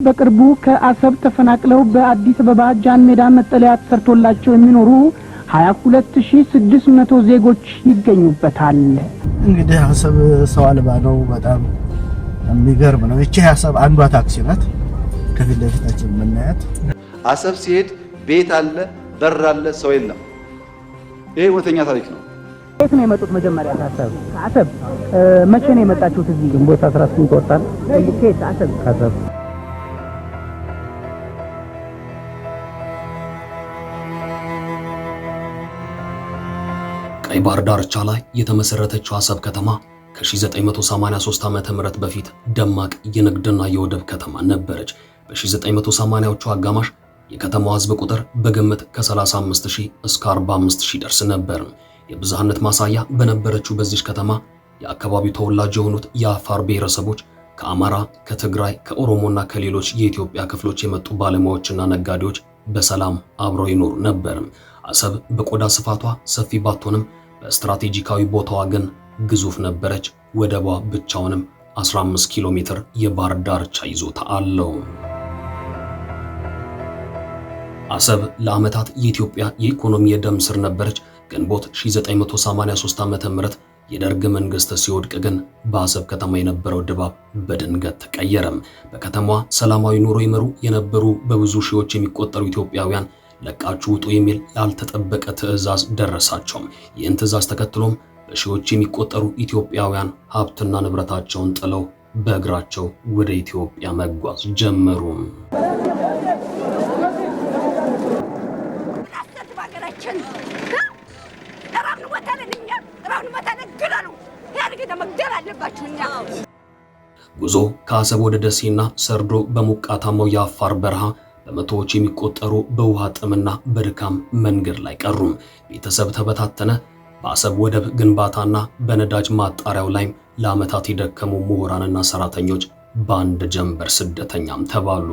በቅርቡ ከአሰብ ተፈናቅለው በአዲስ አበባ ጃን ሜዳ መጠለያ ተሰርቶላቸው የሚኖሩ 22600 ዜጎች ይገኙበታል። እንግዲህ አሰብ ሰው አልባ ነው። በጣም የሚገርም ነው። እቺ አሰብ አንዷ ታክሲ ናት። ከፊት ለፊታችን የምናያት አሰብ ሲሄድ ቤት አለ፣ በር አለ፣ ሰው የለም። ይሄ እውነተኛ ታሪክ ነው። የት ነው የመጡት? መጀመሪያ ከአሰብ መቼ ነው የመጣችሁት? እዚህ ግንቦት 18 ወጣን። ከየት? አሰብ ቀይ ባህር ዳርቻ ላይ የተመሰረተችው አሰብ ከተማ ከ1983 ዓመተ ምህረት በፊት ደማቅ የንግድና የወደብ ከተማ ነበረች። በ1980ዎቹ አጋማሽ የከተማዋ ሕዝብ ቁጥር በግምት ከ35000 እስከ 45000 ደርስ ነበር። የብዝሃነት ማሳያ በነበረችው በዚህ ከተማ የአካባቢው ተወላጅ የሆኑት የአፋር ብሔረሰቦች ከአማራ፣ ከትግራይ፣ ከኦሮሞና ከሌሎች የኢትዮጵያ ክፍሎች የመጡ ባለሙያዎችና ነጋዴዎች በሰላም አብረው ይኖሩ ነበር። አሰብ በቆዳ ስፋቷ ሰፊ ባትሆንም በስትራቴጂካዊ ቦታዋ ግን ግዙፍ ነበረች። ወደቧ ብቻውንም 15 ኪሎ ሜትር የባህር ዳርቻ ይዞታ አለው። አሰብ ለዓመታት የኢትዮጵያ የኢኮኖሚ የደም ስር ነበረች። ግንቦት 1983 ዓመተ ምህረት የደርግ መንግስት ሲወድቅ ግን በአሰብ ከተማ የነበረው ድባብ በድንገት ተቀየረ። በከተማዋ ሰላማዊ ኑሮ ይመሩ የነበሩ በብዙ ሺዎች የሚቆጠሩ ኢትዮጵያውያን ለቃችሁ ውጡ የሚል ያልተጠበቀ ትዕዛዝ ደረሳቸው። ይህን ትዕዛዝ ተከትሎም በሺዎች የሚቆጠሩ ኢትዮጵያውያን ሀብትና ንብረታቸውን ጥለው በእግራቸው ወደ ኢትዮጵያ መጓዝ ጀመሩ። ጉዞ ከአሰብ ወደ ደሴና ሰርዶ በሞቃታማው የአፋር በረሃ በመቶዎች የሚቆጠሩ በውሃ ጥምና በድካም መንገድ ላይ ቀሩም። ቤተሰብ ተበታተነ። በአሰብ ወደብ ግንባታና በነዳጅ ማጣሪያው ላይም ለዓመታት የደከሙ ምሁራንና ሰራተኞች በአንድ ጀንበር ስደተኛም ተባሉ።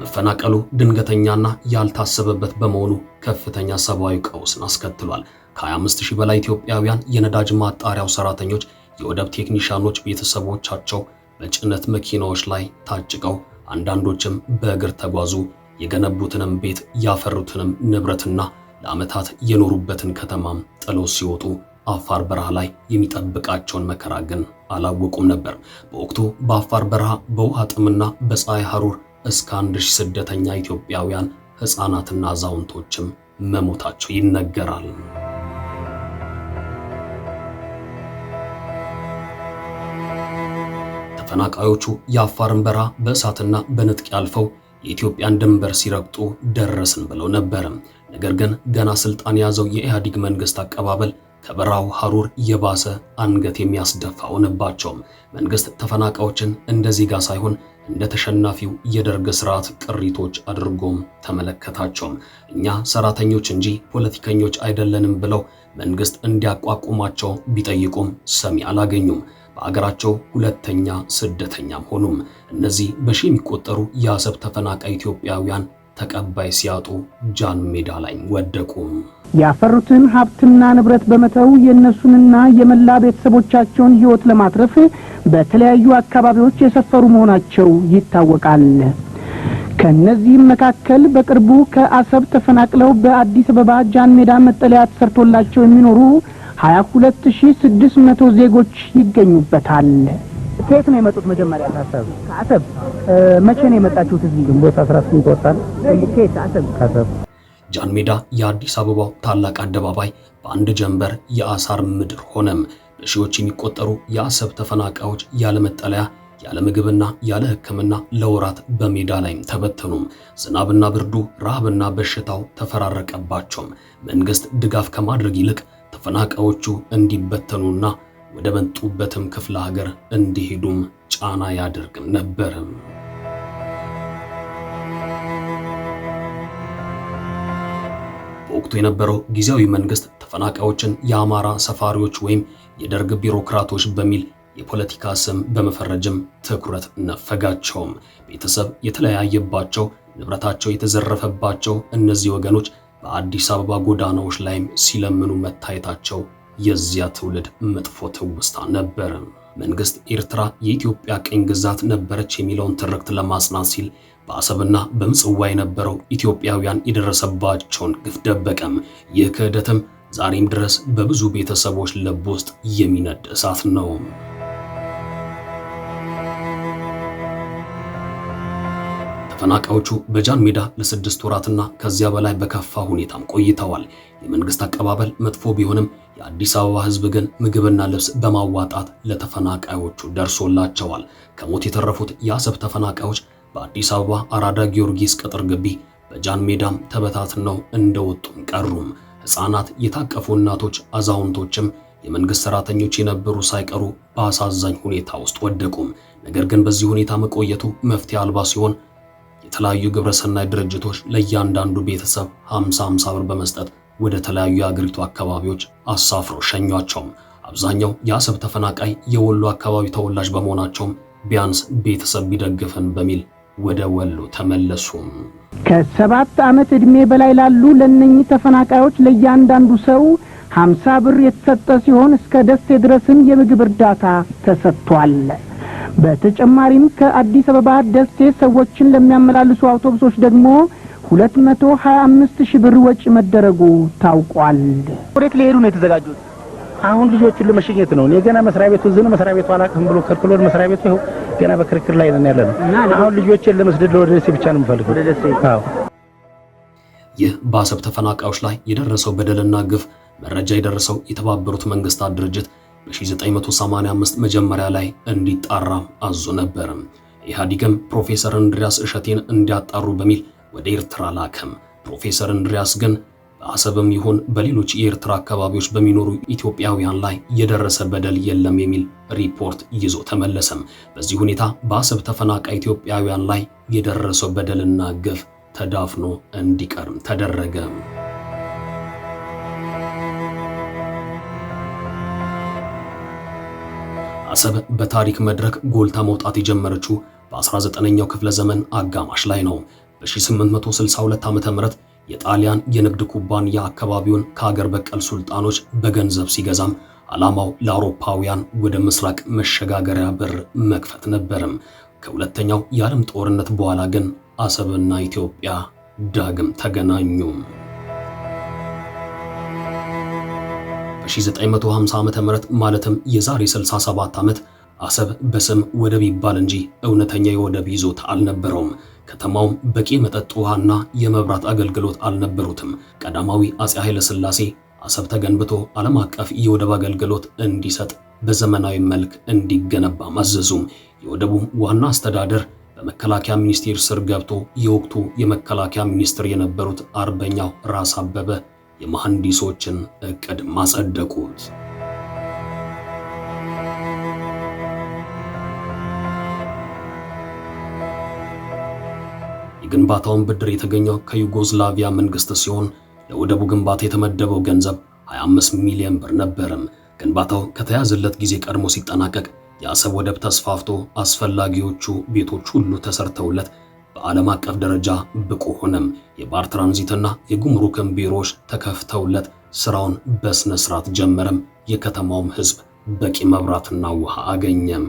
መፈናቀሉ ድንገተኛና ያልታሰበበት በመሆኑ ከፍተኛ ሰብአዊ ቀውስን አስከትሏል። ከ25000 በላይ ኢትዮጵያውያን የነዳጅ ማጣሪያው ሰራተኞች፣ የወደብ ቴክኒሻኖች ቤተሰቦቻቸው በጭነት መኪናዎች ላይ ታጭቀው አንዳንዶችም በእግር ተጓዙ። የገነቡትንም ቤት ያፈሩትንም ንብረትና ለዓመታት የኖሩበትን ከተማም ጥለው ሲወጡ አፋር በረሃ ላይ የሚጠብቃቸውን መከራ ግን አላወቁም ነበር። በወቅቱ በአፋር በረሃ በውሃ ጥምና በፀሐይ ሐሩር እስከ 1000 ስደተኛ ኢትዮጵያውያን ሕፃናትና አዛውንቶችም መሞታቸው ይነገራል። ተፈናቃዮቹ የአፋርን በረሃ በእሳትና በንጥቂያ አልፈው የኢትዮጵያን ድንበር ሲረግጡ ደረስን ብለው ነበር። ነገር ግን ገና ስልጣን የያዘው የኢህአዴግ መንግስት አቀባበል ከበረሃው ሐሩር የባሰ አንገት የሚያስደፋ ሆነባቸው። መንግስት ተፈናቃዮችን እንደ ዜጋ ሳይሆን እንደ ተሸናፊው የደርግ ስርዓት ቅሪቶች አድርጎም ተመለከታቸው። እኛ ሰራተኞች እንጂ ፖለቲከኞች አይደለንም ብለው መንግስት እንዲያቋቁማቸው ቢጠይቁም ሰሚ አላገኙም። በአገራቸው ሁለተኛ ስደተኛም ሆኑም። እነዚህ በሺህ የሚቆጠሩ የአሰብ ተፈናቃይ ኢትዮጵያውያን ተቀባይ ሲያጡ ጃን ሜዳ ላይ ወደቁ። ያፈሩትን ሀብትና ንብረት በመተው የነሱንና የመላ ቤተሰቦቻቸውን ሕይወት ለማትረፍ በተለያዩ አካባቢዎች የሰፈሩ መሆናቸው ይታወቃል። ከነዚህም መካከል በቅርቡ ከአሰብ ተፈናቅለው በአዲስ አበባ ጃን ሜዳ መጠለያ ተሰርቶላቸው የሚኖሩ 22600 ዜጎች ይገኙበታል። ከየት ነው የመጡት? መጀመሪያ ከአሰብ መቼ ነው የመጣችሁት? እዚህ ግንቦት 18 ወጣን። ከየት? ከአሰብ ጃን ሜዳ የአዲስ አበባው ታላቅ አደባባይ በአንድ ጀንበር የአሳር ምድር ሆነም። በሺዎች የሚቆጠሩ የአሰብ ተፈናቃዮች ያለ መጠለያ፣ ያለ ምግብና ያለ ሕክምና ለወራት በሜዳ ላይም ተበተኑም። ዝናብና ብርዱ፣ ረሃብና በሽታው ተፈራረቀባቸው። መንግስት ድጋፍ ከማድረግ ይልቅ ተፈናቃዮቹ እንዲበተኑና ወደ መጡበትም ክፍለ ሀገር እንዲሄዱም ጫና ያደርግም ነበር። በወቅቱ የነበረው ጊዜያዊ መንግስት ተፈናቃዮችን የአማራ ሰፋሪዎች ወይም የደርግ ቢሮክራቶች በሚል የፖለቲካ ስም በመፈረጅም ትኩረት ነፈጋቸውም። ቤተሰብ የተለያየባቸው፣ ንብረታቸው የተዘረፈባቸው እነዚህ ወገኖች በአዲስ አበባ ጎዳናዎች ላይም ሲለምኑ መታየታቸው የዚያ ትውልድ መጥፎ ትውስታ ነበር። መንግስት ኤርትራ የኢትዮጵያ ቅኝ ግዛት ነበረች የሚለውን ትርክት ለማጽናት ሲል በአሰብና በምጽዋ የነበረው ኢትዮጵያውያን የደረሰባቸውን ግፍ ደበቀም። ይህ ክህደትም ዛሬም ድረስ በብዙ ቤተሰቦች ልብ ውስጥ የሚነድ እሳት ነው። ተፈናቃዮቹ በጃን ሜዳ ለ6 ወራትና ከዚያ በላይ በከፋ ሁኔታም ቆይተዋል። የመንግስት አቀባበል መጥፎ ቢሆንም የአዲስ አበባ ህዝብ ግን ምግብና ልብስ በማዋጣት ለተፈናቃዮቹ ደርሶላቸዋል። ከሞት የተረፉት የአሰብ ተፈናቃዮች በአዲስ አበባ አራዳ ጊዮርጊስ ቅጥር ግቢ በጃን ሜዳም ተበታትነው እንደወጡም ቀሩም። ሕፃናት፣ የታቀፉ እናቶች፣ አዛውንቶችም የመንግስት ሰራተኞች የነበሩ ሳይቀሩ በአሳዛኝ ሁኔታ ውስጥ ወደቁም። ነገር ግን በዚህ ሁኔታ መቆየቱ መፍትሄ አልባ ሲሆን የተለያዩ ግብረሰናይ ድርጅቶች ለእያንዳንዱ ቤተሰብ 50 ብር በመስጠት ወደ ተለያዩ የአገሪቱ አካባቢዎች አሳፍረው ሸኟቸው። አብዛኛው የአሰብ ተፈናቃይ የወሎ አካባቢ ተወላጅ በመሆናቸው ቢያንስ ቤተሰብ ቢደግፈን በሚል ወደ ወሎ ተመለሱ። ከ7 ዓመት ዕድሜ በላይ ላሉ ለነኚህ ተፈናቃዮች ለእያንዳንዱ ሰው 50 ብር የተሰጠ ሲሆን እስከ ደሴ ድረስም የምግብ እርዳታ ተሰጥቷል። በተጨማሪም ከአዲስ አበባ ደሴ ሰዎችን ለሚያመላልሱ አውቶቡሶች ደግሞ 225,000 ብር ወጪ መደረጉ ታውቋል። ወዴት ሊሄዱ ነው የተዘጋጁት? አሁን ልጆቹን ለመሸኘት ነው። የገና መስሪያ ቤቱ ዝነ መስሪያ ቤቱ አላቀም ብሎ ከልክሎን መስሪያ ቤቱ ይኸው ገና በክርክር ላይ ነን ያለነው። አሁን ልጆችን ለመስደድ ወደ ደሴ ብቻ ነው የምፈልገው። ወደ ደሴ። አዎ። ይህ በአሰብ ተፈናቃዮች ላይ የደረሰው በደልና ግፍ መረጃ የደረሰው የተባበሩት መንግስታት ድርጅት በ1985 መጀመሪያ ላይ እንዲጣራ አዞ ነበር። ኢህአዲግም ፕሮፌሰር እንድሪያስ እሸቴን እንዲያጣሩ በሚል ወደ ኤርትራ ላከም። ፕሮፌሰር እንድሪያስ ግን በአሰብም ይሁን በሌሎች የኤርትራ አካባቢዎች በሚኖሩ ኢትዮጵያውያን ላይ የደረሰ በደል የለም የሚል ሪፖርት ይዞ ተመለሰም። በዚህ ሁኔታ በአሰብ ተፈናቃይ ኢትዮጵያውያን ላይ የደረሰው በደልና ግፍ ተዳፍኖ እንዲቀርም ተደረገ። አሰብ በታሪክ መድረክ ጎልታ መውጣት የጀመረችው በ19ኛው ክፍለ ዘመን አጋማሽ ላይ ነው። በ1862 ዓ.ም የጣሊያን የንግድ ኩባንያ አካባቢውን ከሀገር በቀል ሱልጣኖች በገንዘብ ሲገዛም ዓላማው ለአውሮፓውያን ወደ ምስራቅ መሸጋገሪያ በር መክፈት ነበርም። ከሁለተኛው የዓለም ጦርነት በኋላ ግን አሰብና ኢትዮጵያ ዳግም ተገናኙ። በ1950 ዓ.ም ማለትም የዛሬ 67 ዓመት አሰብ በስም ወደብ ይባል እንጂ እውነተኛ የወደብ ይዞታ አልነበረውም። ከተማውም በቂ መጠጥ ውሃና የመብራት አገልግሎት አልነበሩትም። ቀዳማዊ አፄ ኃይለ ሥላሴ አሰብ ተገንብቶ ዓለም አቀፍ የወደብ አገልግሎት እንዲሰጥ በዘመናዊ መልክ እንዲገነባ ማዘዙም። የወደቡ ዋና አስተዳደር በመከላከያ ሚኒስቴር ስር ገብቶ የወቅቱ የመከላከያ ሚኒስትር የነበሩት አርበኛው ራስ አበበ የመሐንዲሶችን እቅድ ማጸደቁት። የግንባታውን ብድር የተገኘው ከዩጎዝላቪያ መንግስት ሲሆን ለወደቡ ግንባታ የተመደበው ገንዘብ 25 ሚሊዮን ብር ነበርም። ግንባታው ከተያዘለት ጊዜ ቀድሞ ሲጠናቀቅ የአሰብ ወደብ ተስፋፍቶ አስፈላጊዎቹ ቤቶች ሁሉ ተሰርተውለት በዓለም አቀፍ ደረጃ ብቁ ሆነም። የባህር ትራንዚትና የጉምሩክን ቢሮዎች ተከፍተውለት ስራውን በስነ ስርዓት ጀመረም። የከተማውም ህዝብ በቂ መብራትና ውሃ አገኘም።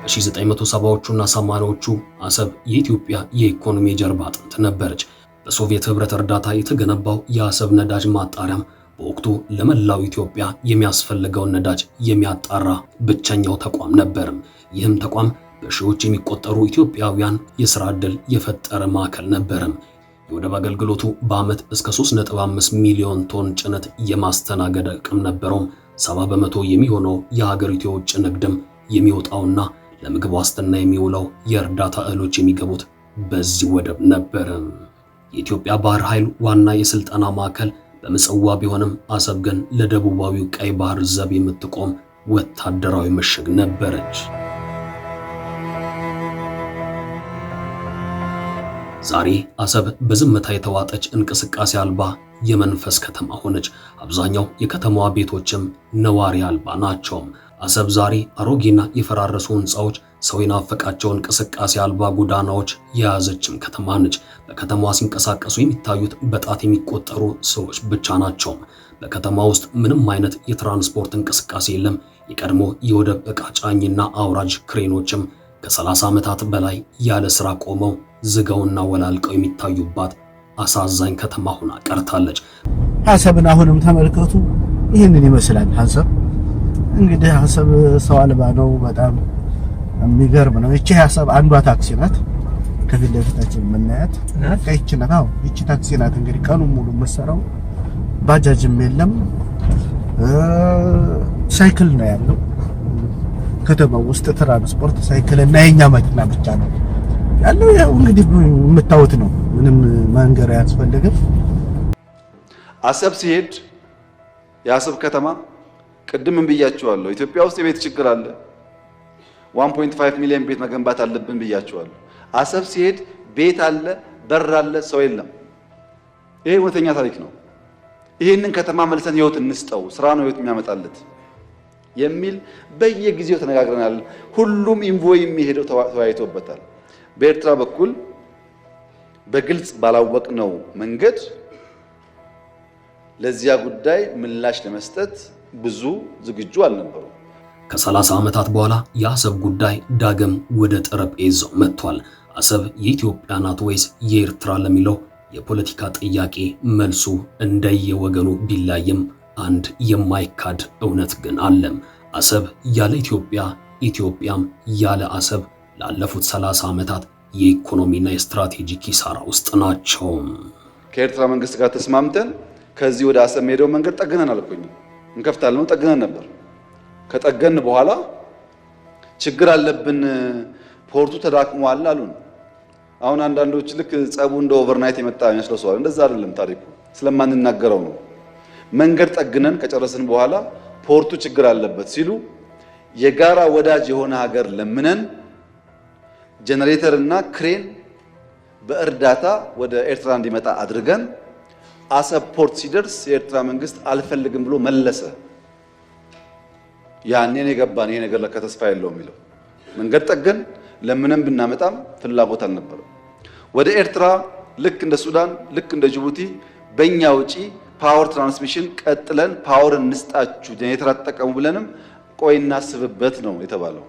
በ1970ዎቹና 80ዎቹ አሰብ የኢትዮጵያ የኢኮኖሚ ጀርባ አጥንት ነበረች። በሶቪየት ህብረት እርዳታ የተገነባው የአሰብ ነዳጅ ማጣሪያም በወቅቱ ለመላው ኢትዮጵያ የሚያስፈልገውን ነዳጅ የሚያጣራ ብቸኛው ተቋም ነበርም። ይህም ተቋም በሺዎች የሚቆጠሩ ኢትዮጵያውያን የሥራ ዕድል የፈጠረ ማዕከል ነበርም። የወደብ አገልግሎቱ በዓመት እስከ 3.5 ሚሊዮን ቶን ጭነት የማስተናገድ አቅም ነበረውም። 70 በመቶ የሚሆነው የሀገሪቱ የውጭ ንግድም የሚወጣውና ለምግብ ዋስትና የሚውለው የእርዳታ እህሎች የሚገቡት በዚህ ወደብ ነበር። የኢትዮጵያ ባህር ኃይል ዋና የስልጠና ማዕከል በምጽዋ ቢሆንም አሰብ ግን ለደቡባዊው ቀይ ባህር ዘብ የምትቆም ወታደራዊ ምሽግ ነበረች። ዛሬ አሰብ በዝምታ የተዋጠች እንቅስቃሴ አልባ የመንፈስ ከተማ ሆነች። አብዛኛው የከተማዋ ቤቶችም ነዋሪ አልባ ናቸው። አሰብ ዛሬ አሮጌና የፈራረሱ ሕንፃዎች፣ ሰው የናፈቃቸው እንቅስቃሴ አልባ ጎዳናዎች የያዘችም ከተማ ነች። በከተማዋ ሲንቀሳቀሱ የሚታዩት በጣት የሚቆጠሩ ሰዎች ብቻ ናቸው። በከተማ ውስጥ ምንም አይነት የትራንስፖርት እንቅስቃሴ የለም። የቀድሞ የወደብ ዕቃ ጫኝና አውራጅ ክሬኖችም ከ30 ዓመታት በላይ ያለ ስራ ቆመው ዝገውና ወላልቀው የሚታዩባት አሳዛኝ ከተማ ሆና ቀርታለች። አሰብን አሁንም ተመልከቱ። ይህንን ይመስላል አሰብ። እንግዲህ አሰብ ሰው አልባ ነው። በጣም የሚገርም ነው። እቺ አሰብ አንዷ ታክሲ ናት። ከፊት ለፊታችን የምናያት እቺ ናት። አዎ እቺ ታክሲ ናት። እንግዲህ ቀኑን ሙሉ መሰራው ባጃጅም የለም፣ ሳይክል ነው ያለው። ከተማው ውስጥ ትራንስፖርት ሳይክል እና የኛ መኪና ብቻ ነው ያለው። ያው እንግዲህ የምታዩት ነው። ምንም መንገር አያስፈልግም። አሰብ ሲሄድ የአሰብ ከተማ ቅድም ብያችኋለሁ፣ ኢትዮጵያ ውስጥ የቤት ችግር አለ። 1.5 ሚሊዮን ቤት መገንባት አለብን ብያችኋለሁ። አሰብ ሲሄድ ቤት አለ፣ በር አለ፣ ሰው የለም። ይሄ እውነተኛ ታሪክ ነው። ይሄንን ከተማ መልሰን ህይወት እንስጠው፣ ስራ ነው ህይወት የሚያመጣለት የሚል በየጊዜው ተነጋግረናል። ሁሉም ኢንቮይ የሚሄደው ተወያይቶበታል። በኤርትራ በኩል በግልጽ ባላወቅነው መንገድ ለዚያ ጉዳይ ምላሽ ለመስጠት ብዙ ዝግጁ አልነበሩም። ከ30 ዓመታት በኋላ የአሰብ ጉዳይ ዳግም ወደ ጠረጴዛው መጥቷል። አሰብ የኢትዮጵያ ናት ወይስ የኤርትራ ለሚለው የፖለቲካ ጥያቄ መልሱ እንደየወገኑ ቢላይም አንድ የማይካድ እውነት ግን አለ። አሰብ ያለ ኢትዮጵያ፣ ኢትዮጵያም ያለ አሰብ ላለፉት 30 ዓመታት የኢኮኖሚና የስትራቴጂ ኪሳራ ውስጥ ናቸው። ከኤርትራ መንግስት ጋር ተስማምተን ከዚህ ወደ አሰብ ሄደው መንገድ ጠግነን አልኩኝ እንከፍታለን ነው ጠግነን ነበር። ከጠገን በኋላ ችግር አለብን፣ ፖርቱ ተዳክሟል አሉን። አሁን አንዳንዶች ልክ ጸቡ እንደ ኦቨርናይት የመጣ የሚመስለው ሰው እንደዛ አይደለም። ታሪኩ ስለማንናገረው ነው። መንገድ ጠግነን ከጨረስን በኋላ ፖርቱ ችግር አለበት ሲሉ የጋራ ወዳጅ የሆነ ሀገር ለምነን ጄኔሬተር እና ክሬን በእርዳታ ወደ ኤርትራ እንዲመጣ አድርገን አሰብ ፖርት ሲደርስ የኤርትራ መንግስት አልፈልግም ብሎ መለሰ። ያኔን የገባን ይሄ ነገር ለካ ተስፋ የለውም የሚለው መንገድ ጠገን ለምንም ብናመጣም ፍላጎት አልነበረም። ወደ ኤርትራ ልክ እንደ ሱዳን ልክ እንደ ጅቡቲ በእኛ ውጪ ፓወር ትራንስሚሽን ቀጥለን ፓወር እንስጣችሁ ጄኔሬተር አትጠቀሙ ብለንም ቆይ እናስብበት ነው የተባለው።